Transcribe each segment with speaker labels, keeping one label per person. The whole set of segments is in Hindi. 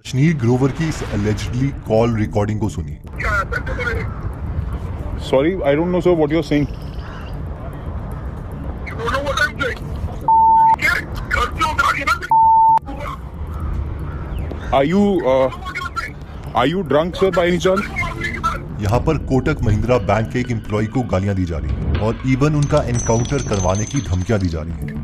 Speaker 1: अश्नीर ग्रोवर की इस allegedly कॉल रिकॉर्डिंग को सुनिए।
Speaker 2: Sorry, I don't know, sir, what you're saying.
Speaker 3: You don't know what I'm saying. Get घर क्यों जाके ना
Speaker 2: Are you drunk, sir, by any chance?
Speaker 1: यहाँ पर कोटक महिंद्रा बैंक के एक एम्प्लॉय को गालियां दी जा रही हैं और इवन उनका एनकाउंटर करवाने की धमकियां दी जा रही हैं।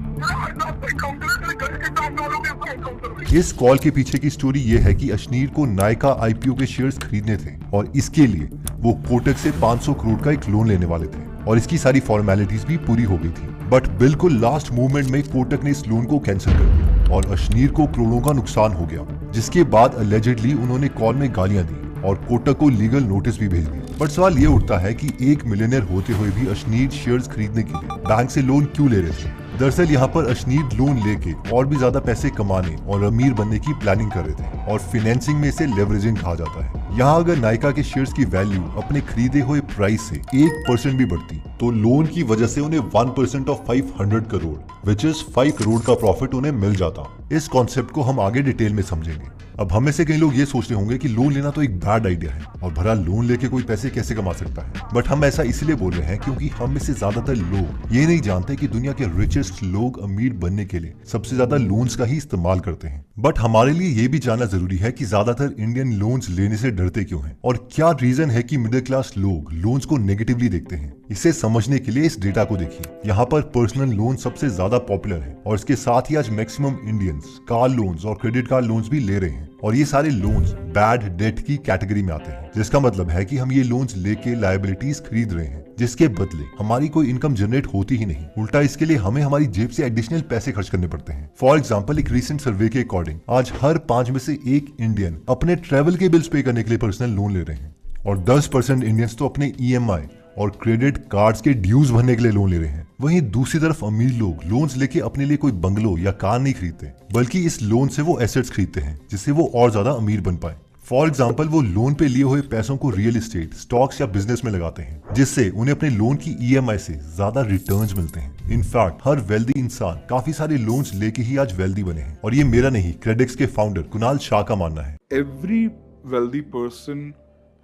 Speaker 1: इस कॉल के पीछे की स्टोरी ये है कि अश्नीर को नायका आईपीओ के शेयर्स खरीदने थे और इसके लिए वो कोटक से 500 करोड़ का एक लोन लेने वाले थे और इसकी सारी फॉर्मेलिटीज भी पूरी हो गई थी। बट बिल्कुल लास्ट मूवमेंट में कोटक ने इस लोन को कैंसिल कर दिया और अश्नीर को करोड़ों का नुकसान हो गया, जिसके बाद अलेजेडली उन्होंने कॉल में गालियां दी और कोटक को लीगल नोटिस भी भेज दिया। बट सवाल ये उठता है कि एक मिलियनर होते हुए भी अश्नीर शेयर्स खरीदने के लिए बैंक से लोन क्यों ले रहे थे? दरअसल यहाँ पर अश्नीर लोन लेके और भी ज्यादा पैसे कमाने और अमीर बनने की प्लानिंग कर रहे थे और फाइनेंसिंग में इसे लेवरेजिंग कहा जाता है। यहाँ अगर नायका के शेयर्स की वैल्यू अपने खरीदे हुए प्राइस से 1% भी बढ़ती तो लोन की वजह से उन्हें 1% of 500 crore which is 5 crore का प्रॉफिट उन्हें मिल जाता। इस कॉन्सेप्ट को हम आगे डिटेल में समझेंगे। अब हम में से कई लोग ये सोच रहे होंगे कि लोन लेना तो एक बैड आइडिया है और भला लोन लेके कोई पैसे कैसे कमा सकता है। बट हम ऐसा इसलिए बोल रहे हैं क्योंकि हम में से ज्यादातर लोग ये नहीं जानते कि दुनिया के रिचेस्ट लोग अमीर बनने के लिए सबसे ज्यादा लोन्स का ही इस्तेमाल करते हैं। बट हमारे लिए ये भी जानना जरूरी है कि ज्यादातर इंडियन लोन्स लेने से डरते क्यों हैं और क्या रीजन है कि मिडिल क्लास लोग लोन्स को नेगेटिवली देखते हैं। इसे समझने के लिए इस डेटा को देखिए। यहाँ पर पर्सनल लोन सबसे ज्यादा पॉपुलर है और इसके साथ ही आज मैक्सिमम इंडियंस कार लोन्स और क्रेडिट कार्ड लोन्स भी ले रहे हैं और ये सारे लोन्स बैड डेट की कैटेगरी में आते हैं, जिसका मतलब है कि हम ये लोन्स लेके लायबिलिटीज खरीद रहे हैं जिसके बदले हमारी कोई इनकम जनरेट होती ही नहीं। उल्टा इसके लिए हमें हमारी जेब से एडिशनल पैसे खर्च करने पड़ते हैं। फॉर एग्जाम्पल, एक रिसेंट सर्वे के अकॉर्डिंग आज हर 5 में से 1 इंडियन अपने ट्रेवल के बिल्स पे करने के लिए पर्सनल लोन ले रहे हैं और 10% इंडियंस तो अपने EMI और क्रेडिट कार्ड्स के ड्यूज भरने के लिए लोन ले रहे हैं। वहीं दूसरी तरफ अमीर लोग लोन्स लेके अपने लिए कोई बंगलो या कार नहीं खरीदते, बल्कि इस लोन से वो एसेट्स खरीदते हैं जिससे वो और ज्यादा अमीर बन पाए। फॉर एग्जाम्पल, वो लोन पे लिए हुए पैसों को रियल एस्टेट, स्टॉक्स या बिजनेस में लगाते हैं जिससे उन्हें अपने लोन की EMI से ज्यादा रिटर्न्स मिलते हैं। इनफैक्ट हर वेल्दी इंसान काफी सारे लोन्स लेके ही आज वेल्दी बने हैं और ये मेरा नहीं, क्रेडिक्स के फाउंडर कुणाल शाह का मानना है।
Speaker 2: Every wealthy person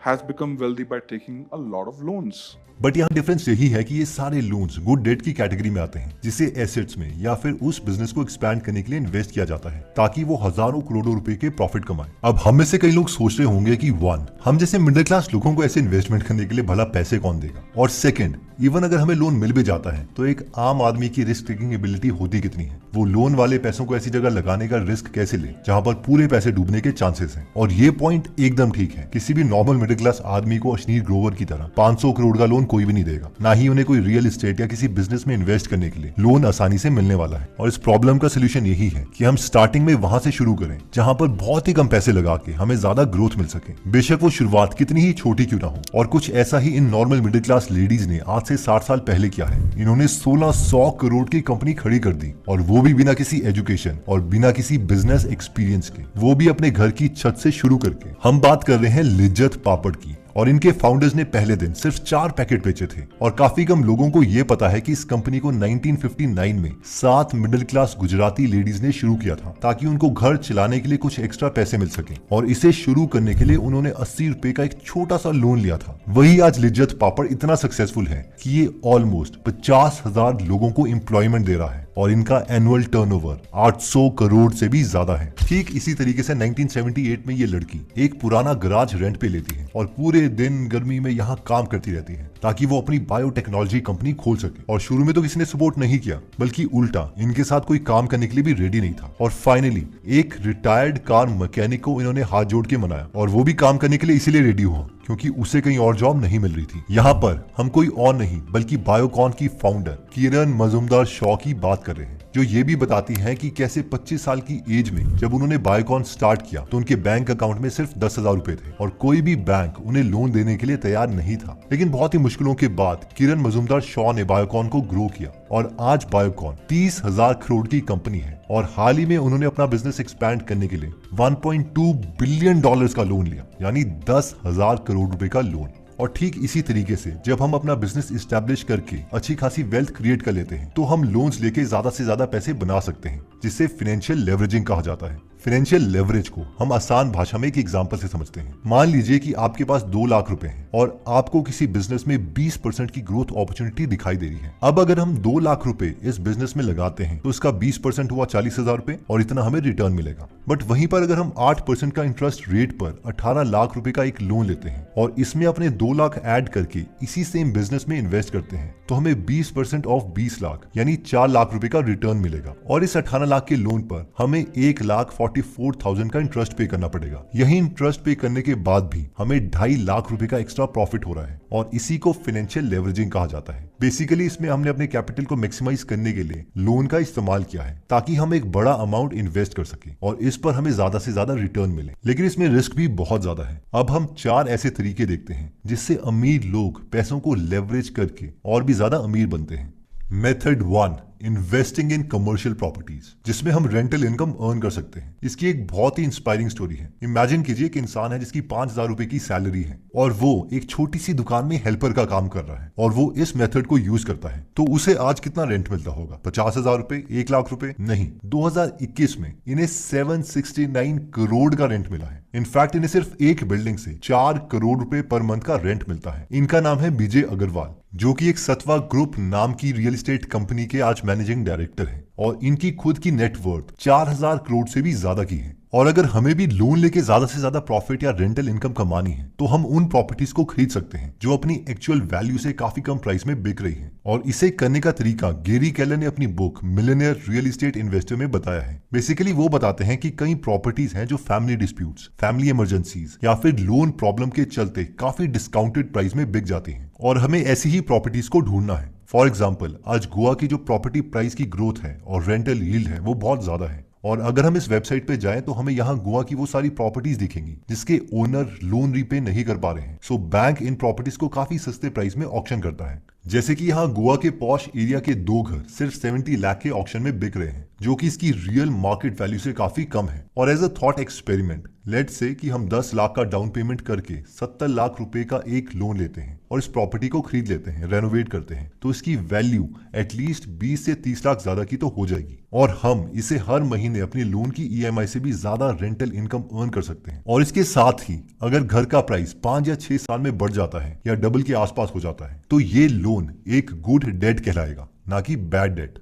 Speaker 2: has become wealthy by taking a lot of loans.
Speaker 1: But यहाँ डिफरेंस यही है कि ये सारे लोन्स गुड डेट की कैटेगरी में आते हैं जिसे एसेट्स में या फिर उस बिजनेस को एक्सपैंड करने के लिए इन्वेस्ट किया जाता है ताकि वो हजारों करोड़ों रुपए के प्रॉफिट कमाए। अब हम में से कई लोग सोच रहे होंगे कि 1, हम जैसे मिडिल क्लास लोगों को ऐसे इन्वेस्टमेंट करने के लिए भला पैसे कौन देगा, और 2, इवन अगर हमें लोन मिल भी जाता है तो एक आम आदमी की रिस्क टेकिंग एबिलिटी होती कितनी है, वो लोन वाले पैसों को ऐसी जगह लगाने का रिस्क कैसे ले जहां पर पूरे पैसे डूबने के चांसेस हैं। और ये पॉइंट एकदम ठीक है, किसी भी नॉर्मल मिडिल क्लास आदमी को अश्नीर ग्रोवर की तरह 500 करोड़ का लोन कोई भी नहीं देगा, ना ही उन्हें कोई रियल एस्टेट या किसी बिजनेस में इन्वेस्ट करने के लिए लोन आसानी से मिलने वाला है। और इस प्रॉब्लम का सोल्यूशन यही है कि हम स्टार्टिंग में वहां से शुरू करें जहां पर बहुत ही कम पैसे लगा के हमें ज्यादा ग्रोथ मिल सके, बेशक वो शुरुआत कितनी ही छोटी क्यों ना हो। और कुछ ऐसा ही इन नॉर्मल मिडिल क्लास लेडीज ने आज से 60 साल पहले किया है। इन्होंने 1600 करोड़ की कंपनी खड़ी कर दी और वो भी बिना किसी एजुकेशन और बिना किसी बिजनेस एक्सपीरियंस के, वो भी अपने घर की छत से शुरू करके। हम बात कर रहे हैं लिज्जत पापड़ की और इनके फाउंडर्स ने पहले दिन सिर्फ 4 पैकेट बेचे थे और काफी कम लोगों को यह पता है कि इस कंपनी को 1959 में 7 मिडिल क्लास गुजराती लेडीज ने शुरू किया था ताकि उनको घर चलाने के लिए कुछ एक्स्ट्रा पैसे मिल सके। और इसे शुरू करने के लिए उन्होंने 80 रुपए का एक छोटा सा लोन लिया था। वही आज लिज्जत पापड़ इतना सक्सेसफुल है कि ये ऑलमोस्ट 50,000 लोगों को एम्प्लॉयमेंट दे रहा है और इनका एनुअल टर्नओवर 800 करोड़ से भी ज्यादा है। ठीक इसी तरीके से 1978 में ये लड़की एक पुराना गराज रेंट पे लेती है और पूरे दिन गर्मी में यहाँ काम करती रहती है ताकि वो अपनी बायोटेक्नोलॉजी कंपनी खोल सके। और शुरू में तो किसी ने सपोर्ट नहीं किया, बल्कि उल्टा इनके साथ कोई काम करने के लिए भी रेडी नहीं था। और फाइनली एक रिटायर्ड कार मैकेनिक को इन्होंने हाथ जोड़ के मनाया और वो भी काम करने के लिए इसीलिए रेडी हुआ क्योंकि उसे कहीं और जॉब नहीं मिल रही थी। यहाँ पर हम कोई और नहीं बल्कि बायोकॉन की फाउंडर किरण मजुमदार शॉ की बात कर रहे हैं, जो ये भी बताती हैं कि कैसे 25 साल की एज में जब उन्होंने बायोकॉन स्टार्ट किया तो उनके बैंक अकाउंट में सिर्फ 10,000 रुपए थे और कोई भी बैंक उन्हें लोन देने के लिए तैयार नहीं था। लेकिन बहुत ही मुश्किलों के बाद किरण मजुमदार शॉ ने बायोकॉन को ग्रो किया और आज बायोकॉन 30,000 करोड़ की कंपनी है और हाल ही में उन्होंने अपना बिजनेस एक्सपैंड करने के लिए $1.2 बिलियन का लोन लिया, यानी 10,000 करोड़ रुपए का लोन। और ठीक इसी तरीके से जब हम अपना बिजनेस इस्टेब्लिश करके अच्छी खासी वेल्थ क्रिएट कर लेते हैं तो हम लोन्स लेके ज्यादा से ज्यादा पैसे बना सकते हैं, जिसे फाइनेंशियल लेवरेजिंग कहा जाता है। फाइनेंशियल लेवरेज को हम आसान भाषा में एक एग्जांपल से समझते हैं। मान लीजिए कि आपके पास 2 लाख रुपए हैं और आपको किसी बिजनेस में 20% की ग्रोथ अपॉर्चुनिटी दिखाई दे रही है। अब अगर हम 2 लाख रुपए इस बिजनेस में लगाते हैं तो इसका 20% हुआ 40,000 रुपए और इतना हमें रिटर्न मिलेगा। बट वहीं पर अगर हम 8% का इंटरेस्ट रेट पर 18 लाख रुपए का एक लोन लेते हैं और इसमें अपने 2 लाख ऐड करके इसी सेम बिजनेस में इन्वेस्ट करते हैं तो हमें 20% ऑफ 20 लाख यानी 4 लाख रुपए का रिटर्न मिलेगा। और इस 18 लाख के लोन पर हमें 1,44,000 का इंटरेस्ट पे करना पड़ेगा। यही इंटरेस्ट पे करने के बाद भी हमें 2.5 लाख रुपए का एक्स्ट्रा प्रॉफिट हो रहा है और इसी को फाइनेंशियल लेवरेजिंग कहा जाता है। बेसिकली इसमें हमने अपने कैपिटल को मैक्सिमाइज करने के लिए लोन का इस्तेमाल किया है ताकि हम एक बड़ा अमाउंट इन्वेस्ट कर सकें और इस पर हमें ज्यादा से ज्यादा रिटर्न मिले। लेकिन इसमें रिस्क भी बहुत ज्यादा है। अब हम 4 ऐसे तरीके देखते हैं जिससे अमीर लोग पैसों को लेवरेज करके और भी ज्यादा अमीर बनते हैं। Method 1, investing in commercial properties, जिसमें हम रेंटल इनकम अर्न कर सकते हैं। इसकी एक बहुत ही इंस्पायरिंग स्टोरी है। इमेजिन कीजिए कि इंसान है जिसकी 5,000 रुपए की सैलरी है और वो एक छोटी सी दुकान में हेल्पर का काम कर रहा है और वो इस मेथड को यूज करता है। तो उसे आज कितना रेंट मिलता होगा? 50,000 रुपए, 1 लाख रुपए? नहीं, 2021 में इन्हें 769 करोड़ का रेंट मिला है। इनफैक्ट इन्हें सिर्फ एक बिल्डिंग से 4 करोड़ रुपए पर मंथ का रेंट मिलता है। इनका नाम है विजय अग्रवाल, जो कि एक सत्वा ग्रुप नाम की रियल एस्टेट कंपनी के आज मैनेजिंग डायरेक्टर हैं और इनकी खुद की नेटवर्थ 4,000 करोड़ से भी ज्यादा की है। और अगर हमें भी लोन लेके ज्यादा से ज्यादा प्रॉफिट या रेंटल इनकम कमानी है तो हम उन प्रॉपर्टीज को खरीद सकते हैं जो अपनी एक्चुअल वैल्यू से काफी कम प्राइस में बिक रही हैं। और इसे करने का तरीका गेरी केलर ने अपनी book millionaire real estate investor में बताया है। बेसिकली वो बताते हैं कि कई प्रॉपर्टीज हैं जो फैमिली डिस्प्यूट्स, फैमिली इमरजेंसीज या फिर लोन प्रॉब्लम के चलते काफी डिस्काउंटेड प्राइस में बिक जाती हैं और हमें ऐसी ही प्रॉपर्टीज को ढूंढना है। फॉर एग्जाम्पल, आज गोवा की जो प्रॉपर्टी प्राइस की ग्रोथ है और रेंटल यील्ड है वो बहुत ज्यादा है और अगर हम इस वेबसाइट पे जाएं तो हमें यहाँ गोवा की वो सारी प्रॉपर्टीज दिखेंगी जिसके ओनर लोन रीपे नहीं कर पा रहे हैं। सो बैंक इन प्रॉपर्टीज को काफी सस्ते प्राइस में ऑक्शन करता है। जैसे कि यहाँ गोवा के पॉश एरिया के 2 घर सिर्फ 70 लाख के ऑक्शन में बिक रहे हैं, जो कि इसकी रियल मार्केट वैल्यू से काफी कम है। और as a thought experiment, let's say कि हम 10 लाख का डाउन पेमेंट करके 70 लाख रुपए का एक लोन लेते हैं और इस प्रॉपर्टी को खरीद लेते हैं, रेनोवेट करते हैं, तो इसकी वैल्यू एटलीस्ट 20 से 30 लाख ज्यादा की तो हो जाएगी और हम इसे हर महीने अपने लोन की EMI से भी ज्यादा रेंटल इनकम अर्न कर सकते हैं। और इसके साथ ही अगर घर का प्राइस 5 या 6 साल में बढ़ जाता है या डबल के आसपास हो जाता है तो ये लोन एक गुड डेट कहलाएगा, ना कि बैड डेट।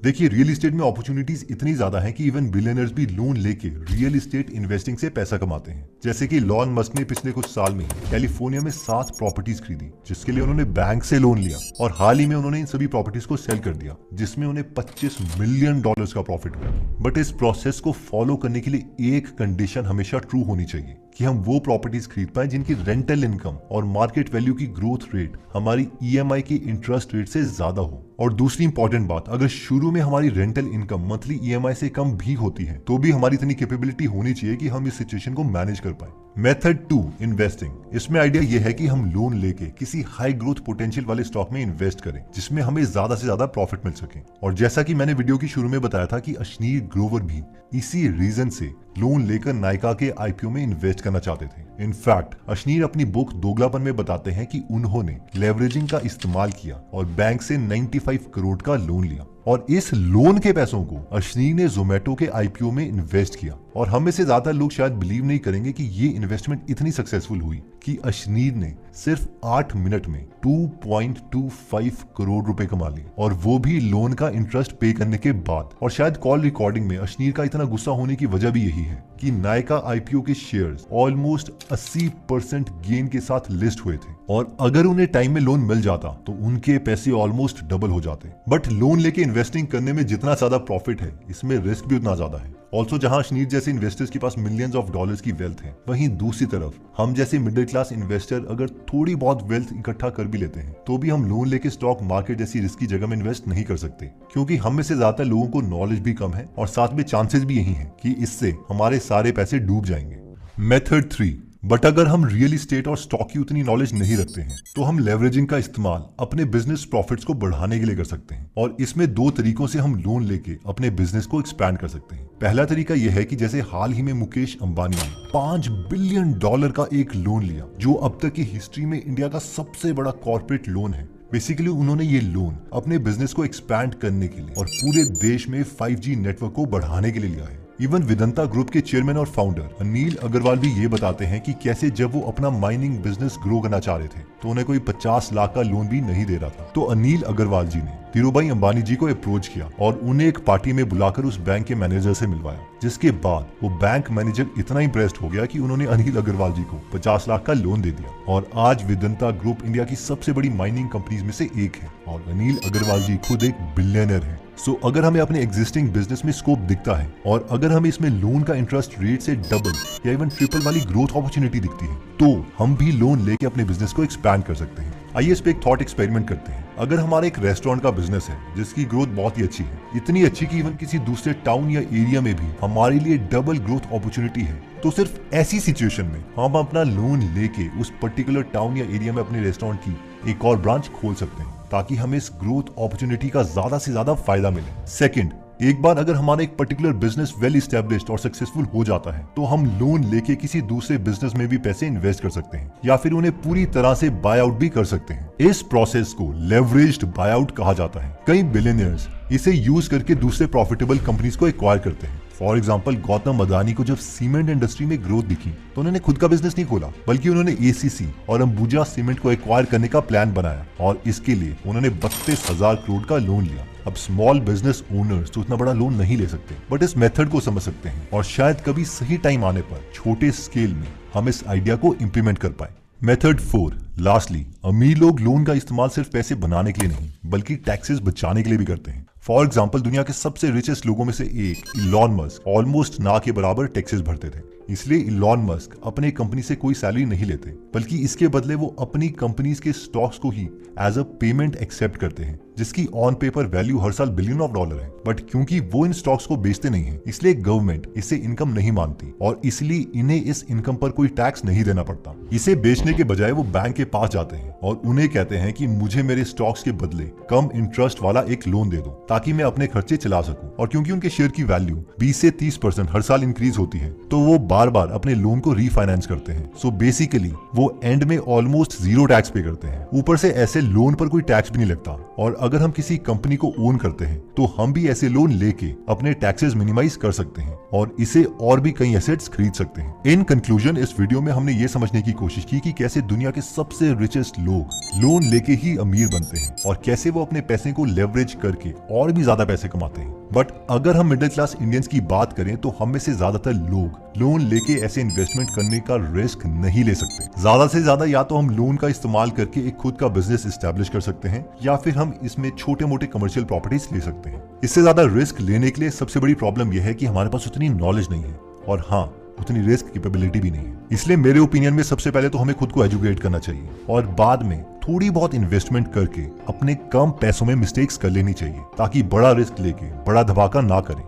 Speaker 1: देखिए, रियल एस्टेट में अपॉर्चुनिटीज इतनी ज्यादा हैं कि इवन बिलियनर्स भी लोन लेके रियल एस्टेट इन्वेस्टिंग से पैसा कमाते हैं। जैसे कि लॉन मस्क ने पिछले कुछ साल में कैलिफोर्निया में 7 प्रॉपर्टीज खरीदी जिसके लिए उन्होंने बैंक से लोन लिया और हाल ही में उन्होंने इन सभी प्रॉपर्टीज को सेल कर दिया जिसमें उन्हें $25 मिलियन का प्रॉफिट हुआ। बट इस प्रोसेस को फॉलो करने के लिए एक कंडीशन हमेशा ट्रू होनी चाहिए कि हम वो प्रॉपर्टीज खरीद पाए जिनकी रेंटल इनकम और मार्केट वैल्यू की ग्रोथ रेट हमारी EMI की इंटरेस्ट रेट से ज्यादा हो। और दूसरी इंपॉर्टेंट बात, अगर शुरू में हमारी रेंटल इनकम मंथली EMI से कम भी होती है तो भी हमारी इतनी कैपेबिलिटी होनी चाहिए कि हम इस सिचुएशन को मैनेज कर पाए। Method 2, investing. इसमें आइडिया यह है कि हम लोन लेके किसी हाई ग्रोथ पोटेंशियल वाले स्टॉक में इन्वेस्ट करें जिसमें हमें ज्यादा से ज्यादा प्रॉफिट मिल सके। और जैसा कि मैंने वीडियो की शुरू में बताया था कि अश्नीर ग्रोवर भी इसी रीजन से लोन लेकर नायका के IPO में इन्वेस्ट करना चाहते थे। इनफैक्ट अश्नीर अपनी बुक दोगलापन में बताते हैं कि उन्होंने लेवरेजिंग का इस्तेमाल किया और बैंक से 95 करोड़ का लोन लिया और इस लोन के पैसों को अश्नीर ने जोमेटो के IPO में इन्वेस्ट किया। और हम में से ज्यादा लोग शायद बिलीव नहीं करेंगे कि ये इन्वेस्टमेंट इतनी सक्सेसफुल हुई कि अश्नीर ने सिर्फ 8 मिनट में 2.25 करोड़ रुपए कमा लिए और वो भी लोन का इंटरेस्ट पे करने के बाद। और शायद कॉल रिकॉर्डिंग में अश्नीर का इतना गुस्सा होने की वजह भी यही है कि नायका IPO के शेयर्स ऑलमोस्ट 80% गेन के साथ लिस्ट हुए थे और अगर उन्हें टाइम में लोन मिल जाता तो उनके पैसे ऑलमोस्ट डबल हो जाते। बट लोन लेके इन्वेस्टिंग करने में जितना ज्यादा प्रॉफिट है इसमें रिस्क भी उतना ज्यादा है। ऑल्सो जहां अश्नीर जैसे इन्वेस्टर्स के पास मिलियंस ऑफ डॉलर्स की वेल्थ है, वहीं दूसरी तरफ हम जैसे मिडिल क्लास इन्वेस्टर अगर थोड़ी बहुत वेल्थ इकट्ठा कर भी लेते हैं तो भी हम लोन लेके स्टॉक मार्केट जैसी रिस्की जगह में इन्वेस्ट नहीं कर सकते क्योंकि हम में से ज्यादातर लोगों को नॉलेज भी कम है और साथ में चांसेस भी यही है कि इससे हमारे सारे पैसे डूब जाएंगे। मेथड 3, बट अगर हम रियल एस्टेट और स्टॉक की उतनी नॉलेज नहीं रखते हैं तो हम लेवरेजिंग का इस्तेमाल अपने बिजनेस प्रॉफिट्स को बढ़ाने के लिए कर सकते हैं और इसमें 2 तरीकों से हम लोन लेके अपने बिजनेस को एक्सपैंड कर सकते हैं। पहला तरीका यह है कि जैसे हाल ही में मुकेश अंबानी ने $5 बिलियन का एक लोन लिया जो अब तक की हिस्ट्री में इंडिया का सबसे बड़ा कॉर्पोरेट लोन है। बेसिकली उन्होंने ये लोन अपने बिजनेस को एक्सपैंड करने के लिए और पूरे देश में 5G नेटवर्क को बढ़ाने के लिए लिया है। इवन वेदांता ग्रुप के चेयरमैन और फाउंडर अनिल अग्रवाल भी ये बताते हैं कि कैसे जब वो अपना माइनिंग बिजनेस ग्रो करना चाह रहे थे तो उन्हें कोई 50 लाख का लोन भी नहीं दे रहा था। तो अनिल अग्रवाल जी ने धीरूभाई अंबानी जी को अप्रोच किया और उन्हें एक पार्टी में बुलाकर उस बैंक के मैनेजर से मिलवाया, जिसके बाद वो बैंक मैनेजर इतना इंप्रेस्ड हो गया कि उन्होंने अनिल अग्रवाल जी को 50 लाख का लोन दे दिया। और आज वेदांता ग्रुप इंडिया की सबसे बड़ी माइनिंग कंपनीज में से एक है और अनिल अग्रवाल जी खुद एक बिलियनर है। सो अगर हमें अपने एग्जिस्टिंग बिजनेस में स्कोप दिखता है और अगर हमें इसमें लोन का इंटरेस्ट रेट से डबल या इवन ट्रिपल वाली ग्रोथ अपॉर्चुनिटी दिखती है तो हम भी लोन लेके अपने बिजनेस को एक्सपैंड कर सकते हैं। आइए इस पे एक थॉट एक्सपेरिमेंट करते हैं। अगर हमारा एक रेस्टोरेंट का बिजनेस है जिसकी ग्रोथ बहुत ही अच्छी है, इतनी अच्छी कि इवन किसी दूसरे टाउन या एरिया में भी हमारे लिए डबल ग्रोथ अपॉर्चुनिटी है, तो सिर्फ ऐसी सिचुएशन में हम अपना लोन लेके उस पर्टिकुलर टाउन या एरिया में अपने रेस्टोरेंट की एक और ब्रांच खोल सकते हैं ताकि हमें इस ग्रोथ अपॉर्चुनिटी का ज्यादा से ज्यादा फायदा मिले। सेकंड, एक बार अगर हमारा एक पर्टिकुलर बिजनेस वेल एस्टेब्लिश्ड और सक्सेसफुल हो जाता है तो हम लोन लेके किसी दूसरे बिजनेस में भी पैसे इन्वेस्ट कर सकते हैं या फिर उन्हें पूरी तरह से बाय आउट भी कर सकते हैं। इस प्रोसेस को लेवरेज्ड बाय आउट कहा जाता है। कई बिलियनियर्स इसे यूज करके दूसरे प्रॉफिटेबल कंपनीज को एक्वायर करते हैं। फॉर एग्जाम्पल, गौतम अदानी को जब सीमेंट इंडस्ट्री में ग्रोथ दिखी तो उन्होंने खुद का बिजनेस नहीं खोला बल्कि उन्होंने एसीसी और अंबुजा सीमेंट को एक्वायर करने का प्लान बनाया और इसके लिए उन्होंने 32,000 करोड़ का लोन लिया। अब स्मॉल बिजनेस ओनर्स तो इतना बड़ा लोन नहीं ले सकते बट इस मेथड को समझ सकते हैं और शायद कभी सही टाइम आने पर छोटे स्केल में हम इस आइडिया को इम्प्लीमेंट कर पाए। मेथड 4, लास्टली, अमीर लोग लोन का इस्तेमाल सिर्फ पैसे बनाने के लिए नहीं बल्कि टैक्सेस बचाने के लिए भी करते हैं। फॉर एग्जाम्पल, दुनिया के सबसे रिचेस्ट लोगों में से एक इलॉन मस्क ऑलमोस्ट ना के बराबर टैक्सेस भरते थे। इसलिए इलॉन मस्क अपने कंपनी से कोई सैलरी नहीं लेते बल्कि इसके बदले वो अपनी कंपनीज के स्टॉक्स को ही एज अ पेमेंट एक्सेप्ट करते हैं, जिसकी ऑन पेपर वैल्यू हर साल $बिलियन है। बट क्योंकि वो इन स्टॉक्स को बेचते नहीं है इसलिए गवर्नमेंट इसे इनकम नहीं मानती और इसलिए इन्हें इस इनकम पर कोई टैक्स नहीं देना पड़ता। इसे बेचने के बजाय वो बैंक के पास जाते हैं और उन्हें कहते हैं कि मुझे मेरे स्टॉक्स के बदले कम इंटरेस्ट वाला एक लोन दे दो ताकि मैं अपने खर्चे चला सकूं। और क्योंकि उनके शेयर की वैल्यू 20 से 30% हर साल इंक्रीज होती है तो वो बार बार अपने लोन को रीफाइनेंस करते हैं। सो बेसिकली वो एंड में ऑलमोस्ट 0 टैक्स पे करते हैं। ऊपर से ऐसे लोन पर कोई टैक्स भी नहीं लगता और अगर हम किसी कंपनी को ओन करते हैं तो हम भी ऐसे लोन लेके अपने टैक्सेस मिनिमाइज कर सकते हैं और इसे और भी कई एसेट्स खरीद सकते हैं। इन कंक्लूजन, इस वीडियो में हमने ये समझने की कोशिश की कि कैसे दुनिया के सबसे रिचेस्ट लोग लोन लेके ही अमीर बनते हैं और कैसे वो अपने पैसे को लेवरेज करके और भी ज्यादा पैसे कमाते हैं। बट अगर हम मिडिल क्लास इंडियंस की बात करें तो हम में से ज्यादातर लोग लोन लेके ऐसे इन्वेस्टमेंट करने का रिस्क नहीं ले सकते। ज्यादा से ज्यादा या तो हम लोन का इस्तेमाल करके एक खुद का बिजनेस एस्टैब्लिश कर सकते हैं या फिर हम इसमें छोटे मोटे कमर्शियल प्रॉपर्टीज ले सकते हैं। इससे ज्यादा रिस्क लेने के लिए सबसे बड़ी प्रॉब्लम यह है कि हमारे पास उतनी नॉलेज नहीं है और हाँ, उतनी रिस्क कैपेबिलिटी भी नहीं है। इसलिए मेरे ओपिनियन में सबसे पहले तो हमें खुद को एजुकेट करना चाहिए और बाद में थोड़ी बहुत इन्वेस्टमेंट करके अपने कम पैसों में मिस्टेक्स कर लेनी चाहिए ताकि बड़ा रिस्क लेके बड़ा धमाका ना करें।